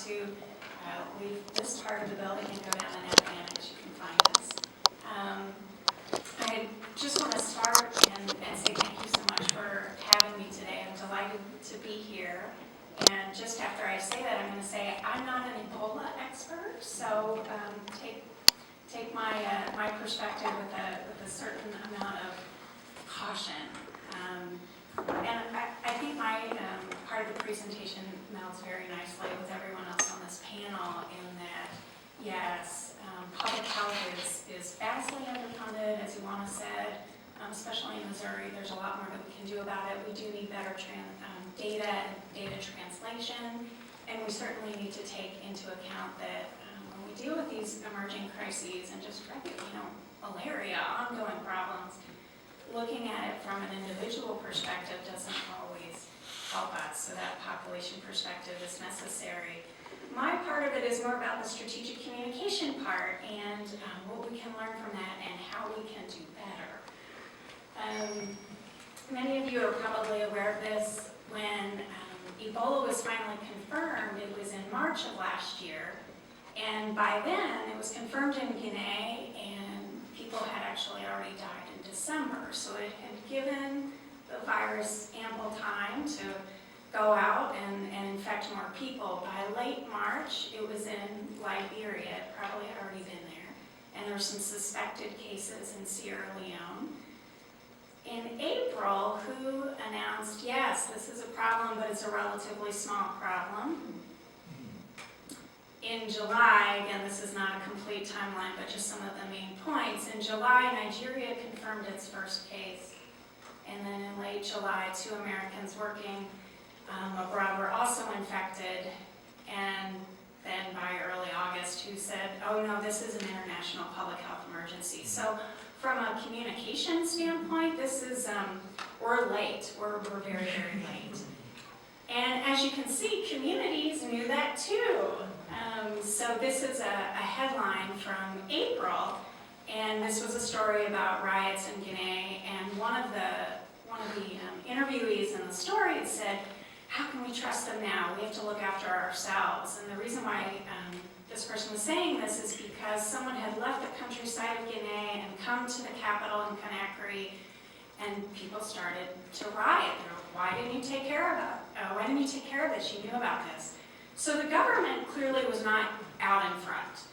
to leave this part of the building and go down and advantage, you can find us. I just want to start and say thank you so much for having me today. I'm delighted to be here. And just after I say that, I'm going to say I'm not an Ebola expert, so take my perspective with a certain amount of caution. And I think my part of the presentation melds very nicely with everyone else on this panel in that, yes, public health is vastly underfunded, as Ioana said, especially in Missouri. There's a lot more that we can do about it. We do need better data and data translation, and we certainly need to take into account that when we deal with these emerging crises and just regular, malaria, ongoing problems, looking at it from an individual perspective doesn't always help us, so that population perspective is necessary. My part of it is more about the strategic communication part and what we can learn from that and how we can do better. Many of you are probably aware of this. When Ebola was finally confirmed, it was in March of last year, and by then it was confirmed in Guinea, and people had actually already died in December, so it had given the virus ample time to go out and infect more people. By late March, it was in Liberia, it probably had already been there, and there were some suspected cases in Sierra Leone. In April, WHO announced, yes, this is a problem, but it's a relatively small problem. In July, again, this is not a complete timeline, but just some of the main points. In July, Nigeria confirmed its first case. And then in late July, 2 Americans working abroad were also infected. And then by early August, WHO said, oh no, this is an international public health emergency. So from a communication standpoint, this is, we're late. We're very, very late. And as you can see, communities knew that too. So this is a headline from April, and this was a story about riots in Guinea, and one of the interviewees in the story said, how can we trust them now? We have to look after ourselves. And the reason why this person was saying this is because someone had left the countryside of Guinea and come to the capital in Conakry, and people started to riot. They were, why didn't you take care of it? Why didn't you take care of this? You knew about this. So the government clearly was not out in front.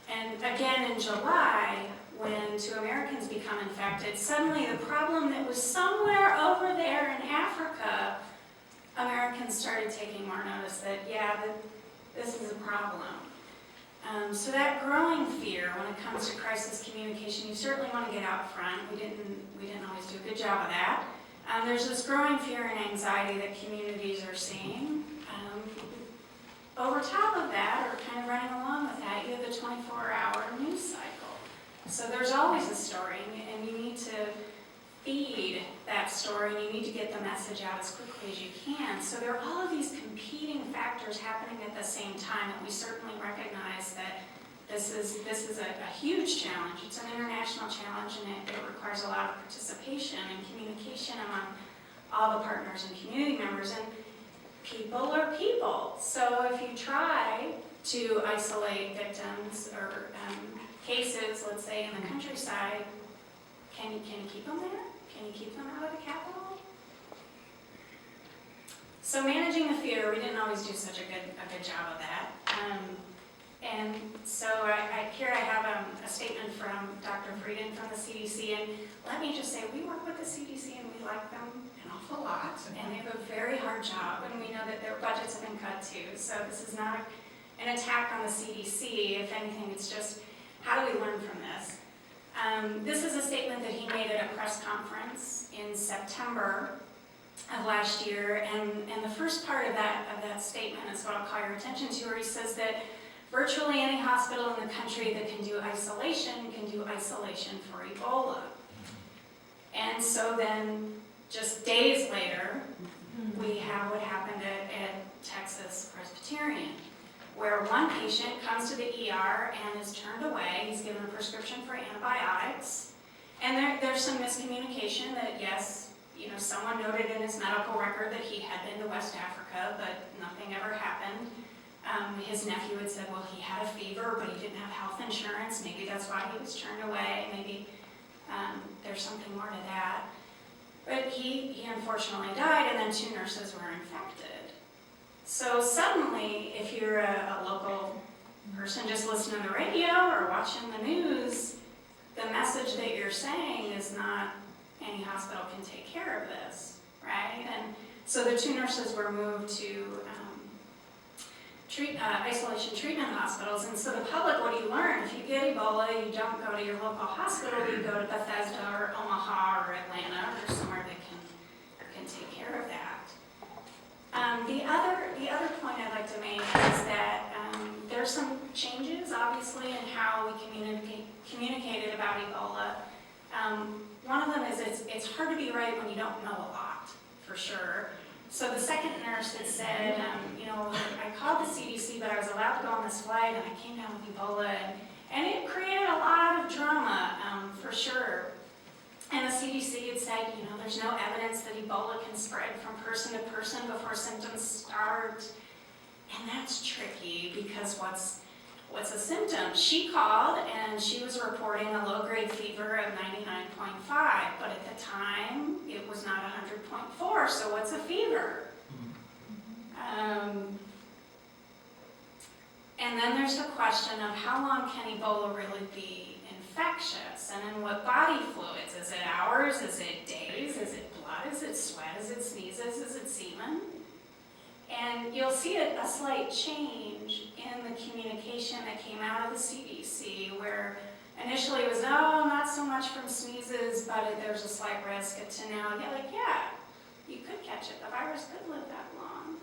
And again in July, when 2 Americans become infected, suddenly the problem that was somewhere over there in Africa, Americans started taking more notice that, yeah, this is a problem. So that growing fear when it comes to crisis communication, you certainly want to get out front. We didn't always do a good job of that. There's this growing fear and anxiety that communities are seeing. Over top of that, or kind of running along with that, you have the 24-hour news cycle. So there's always a story, and you need to feed that story, and you need to get the message out as quickly as you can. So there are all of these competing factors happening at the same time, and we certainly recognize that this is a huge challenge. It's an international challenge, and it requires a lot of participation and communication among all the partners and community members. And people are people. So if you try to isolate victims or cases, let's say in the countryside, can you keep them there? Can you keep them out of the capital? So managing the fear, we didn't always do such a good job of that. And so here I have a statement from Dr. Frieden from the CDC, and let me just say, we work with the CDC and we like them an awful lot, and they have a very hard job, and we know that their budgets have been cut too, so this is not an attack on the CDC. If anything, it's just, how do we learn from this? This is a statement that he made at a press conference in September of last year, and the first part of that statement is what I'll call your attention to, where he says that virtually any hospital in the country that can do isolation for Ebola. And so then, just days later, we have what happened at Texas Presbyterian, where one patient comes to the ER and is turned away. He's given a prescription for antibiotics. And there's some miscommunication that, yes, someone noted in his medical record that he had been to West Africa, but nothing ever happened. His nephew had said, well, he had a fever, but he didn't have health insurance. Maybe that's why he was turned away. Maybe there's something more to that. But he unfortunately died, and then 2 nurses were infected. So suddenly, if you're a local person just listening to the radio or watching the news, the message that you're saying is not any hospital can take care of this, right? And so the 2 nurses were moved to isolation treatment hospitals. And so the public, what do you learn? If you get Ebola, you don't go to your local hospital, you go to Bethesda or Omaha or Atlanta or somewhere that can take care of that. The other point I'd like to make is that there's some changes, obviously, in how we communicated about Ebola. One of them is it's hard to be right when you don't know a lot, for sure. So the second nurse had said, I called the CDC, but I was allowed to go on this flight, and I came down with Ebola, and it created a lot of drama, for sure. And the CDC had said, there's no evidence that Ebola can spread from person to person before symptoms start. And that's tricky, because what's a symptom? She called, and she was reporting a low-grade fever of 99.5, but at the time, it was not 100.4, so what's a fever? And then there's the question of how long can Ebola really be infectious, and in what body fluids? Is it hours? Is it days? Is it blood? Is it sweat? Is it sneezes? Is it semen? And you'll see a slight change in the communication that came out of the CDC, where initially it was, no, not so much from sneezes, but there's a slight risk, to now, you could catch it. The virus could live that long.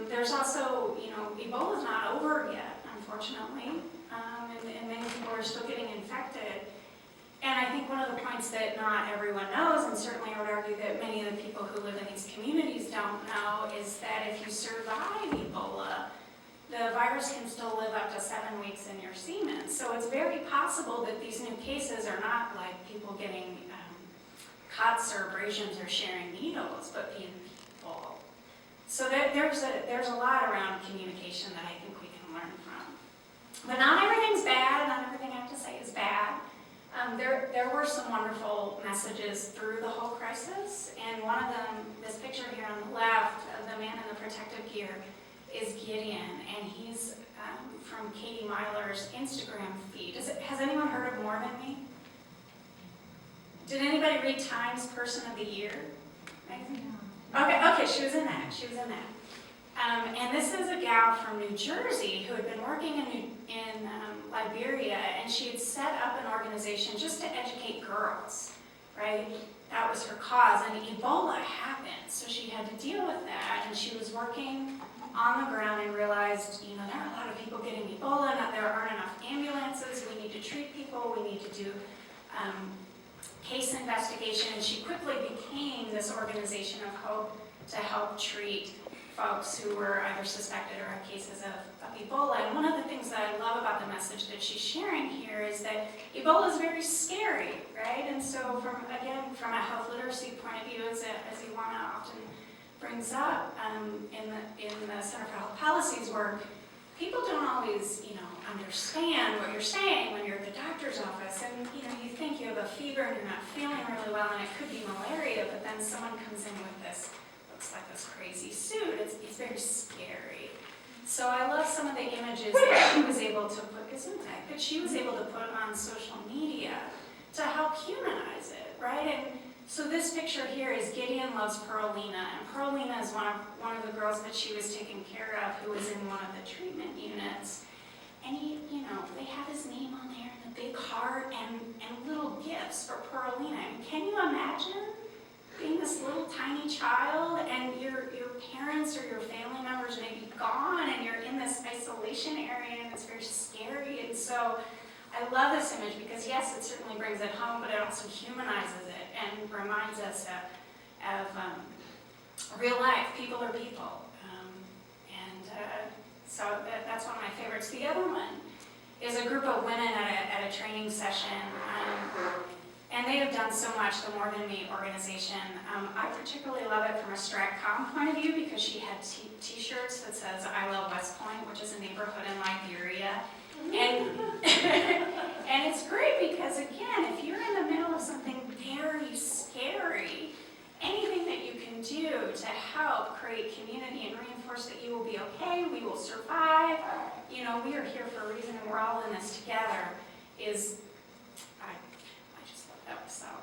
There's also, Ebola's not over yet, unfortunately, and many people are still getting infected. And I think one of the points that not everyone knows, and certainly I would argue that many of the people who live in these communities don't know, is that if you survive Ebola, the virus can still live up to 7 weeks in your semen. So it's very possible that these new cases are not like people getting cuts or abrasions or sharing needles, but being people. So there's a lot around communication that I think we can learn from. But not everything's bad, not everything I have to say is bad. There were some wonderful messages through the whole crisis, and one of them, this picture here on the left of the man in the protective gear, is Gideon, and he's from Katie Myler's Instagram feed. Has anyone heard of More Than Me? Did anybody read Time's Person of the Year magazine? Okay, she was in that. And this is a gal from New Jersey who had been working in Liberia, and she had set up an organization just to educate girls, right? That was her cause, and Ebola happened, so she had to deal with that, and she was working on the ground and realized, there are a lot of people getting Ebola, there aren't enough ambulances, we need to treat people, we need to do case investigation, and she quickly became this organization of hope to help treat folks who were either suspected or had cases of Ebola. And one of the things that I love about the message that she's sharing here is that Ebola is very scary, right? And so from a health literacy point of view, as Ilana often brings up in the Center for Health Policy's work, people don't always, understand what you're saying when you're at the doctor's office, and you think you have a fever and you're not feeling really well, and it could be malaria, but then someone comes in with this, looks like this crazy suit. It's very scary. So I love some of the images that she was able to put, that she was able to put on social media to help humanize it, right? And so this picture here is Gideon loves Pearlina, and Pearlina is one of the girls that she was taking care of who was in one of the treatment units. And they have his name on there and a big heart and little gifts for Pearlina. And can you imagine being this little tiny child and your parents or your family members may be gone and you're in this isolation area and it's very scary? And so I love this image because yes, it certainly brings it home, but it also humanizes it and reminds us of real life. People are people. So that's one of my favorites. The other one is a group of women at a training session. And they have done so much, the More Than Me organization. I particularly love it from a StratCom point of view because she had t-shirts that says, I love West Point, which is a neighborhood in Liberia. And, and it's great because, again, if you're in the middle of something very scary, anything that you can do to help create community and reinforce that you will be okay, we will survive, you know, we are here for a reason and we're all in this together, is, I just love that myself.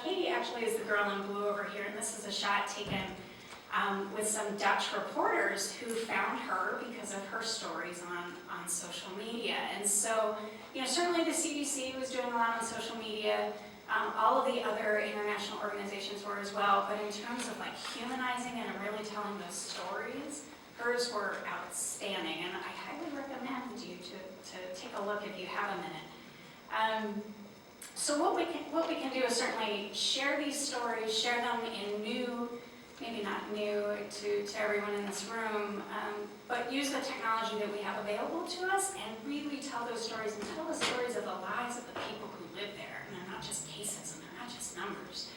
Katie actually is the girl in blue over here, and this is a shot taken with some Dutch reporters who found her because of her stories on social media. And so, you know, certainly the CDC was doing a lot on social media. All of the other international organizations were as well, but in terms of like humanizing and really telling those stories, hers were outstanding, and I highly recommend you to take a look if you have a minute. So what we can do is certainly share these stories, share them in new, maybe not new to everyone in this room, but use the technology that we have available to us and really tell those stories and tell the stories of the lives of the people who live there. And they're not just cases and they're not just numbers.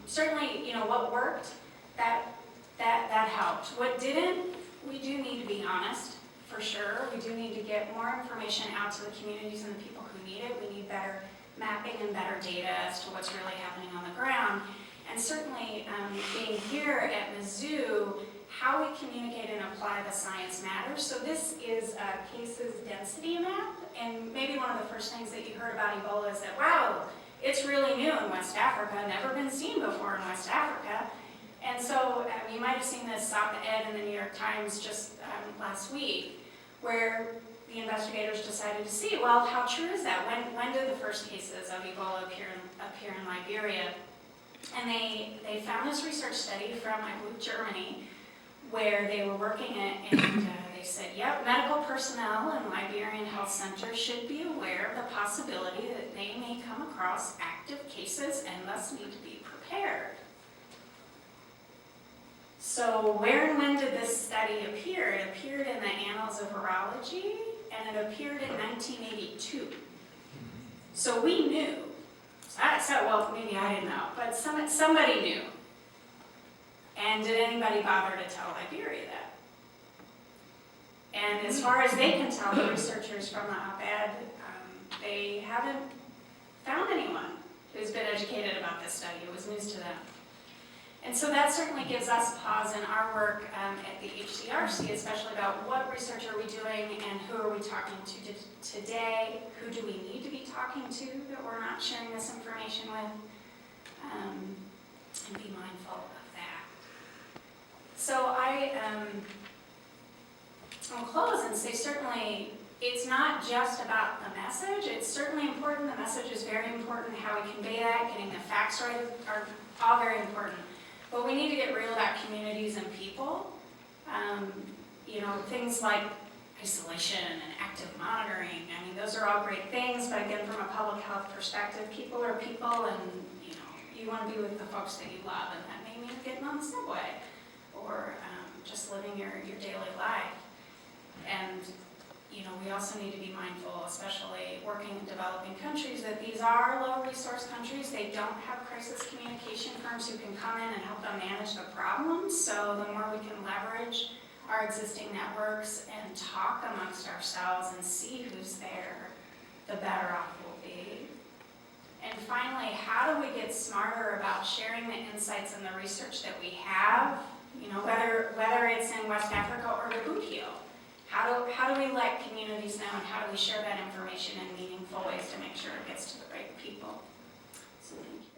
Certainly, you know, what worked, that helped. What didn't, we do need to be honest, for sure. We do need to get more information out to the communities and the people who need it. We need better mapping and better data as to what's really happening on the ground. And certainly, being here at Mizzou, how we communicate and apply the science matters. So this is a cases density map, and maybe one of the first things that you heard about Ebola is that, wow, it's really new in West Africa, never been seen before in West Africa. And so you might have seen this op-ed in the New York Times just last week, where the investigators decided to see, well, how true is that? When did the first cases of Ebola appear in Liberia? And they found this research study from, I believe, Germany, where they were working it, and they said, yep, medical personnel in Liberian health centers should be aware of the possibility that they may come across active cases and thus need to be prepared. So where and when did this study appear? It appeared in the Annals of Virology, and it appeared in 1982. So we knew. Well, maybe I didn't know, but somebody knew. And did anybody bother to tell Liberia that? And as far as they can tell, the researchers from the op-ed, they haven't found anyone who's been educated about this study. It was news to them. And so that certainly gives us pause in our work at the HCRC, especially about what research are we doing and who are we talking to today, who do we need to be talking to that we're not sharing this information with, and be mindful of that. So I'll close and say certainly it's not just about the message, it's certainly important, the message is very important, how we convey that, getting the facts right are all very important. But we need to get real about communities and people. You know, things like isolation and active monitoring. I mean, those are all great things, but again, from a public health perspective, people are people, and you know, you want to be with the folks that you love, and that may mean getting on the subway or just living your daily life. And you know, we also need to be mindful, especially working in developing countries, that these are low-resource countries. They don't have crisis communication firms who can come in and help them manage the problems. So the more we can leverage our existing networks and talk amongst ourselves and see who's there, the better off we'll be. And finally, how do we get smarter about sharing the insights and the research that we have, you know, whether it's in West Africa or the boot heel? How do we let communities know, and how do we share that information in meaningful ways to make sure it gets to the right people? So thank you.